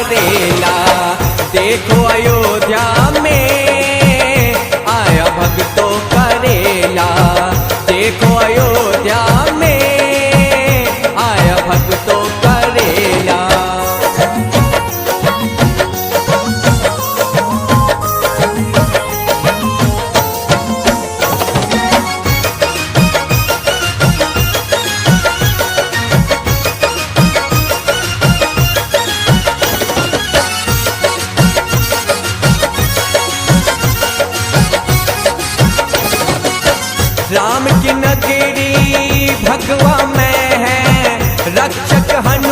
करेला। देखो अयोध्या में आया भक्तों करेला। देखो अयोध्या में आया भक्तों करेला। राम की नगरी भगवा में है, रक्षक हनुमान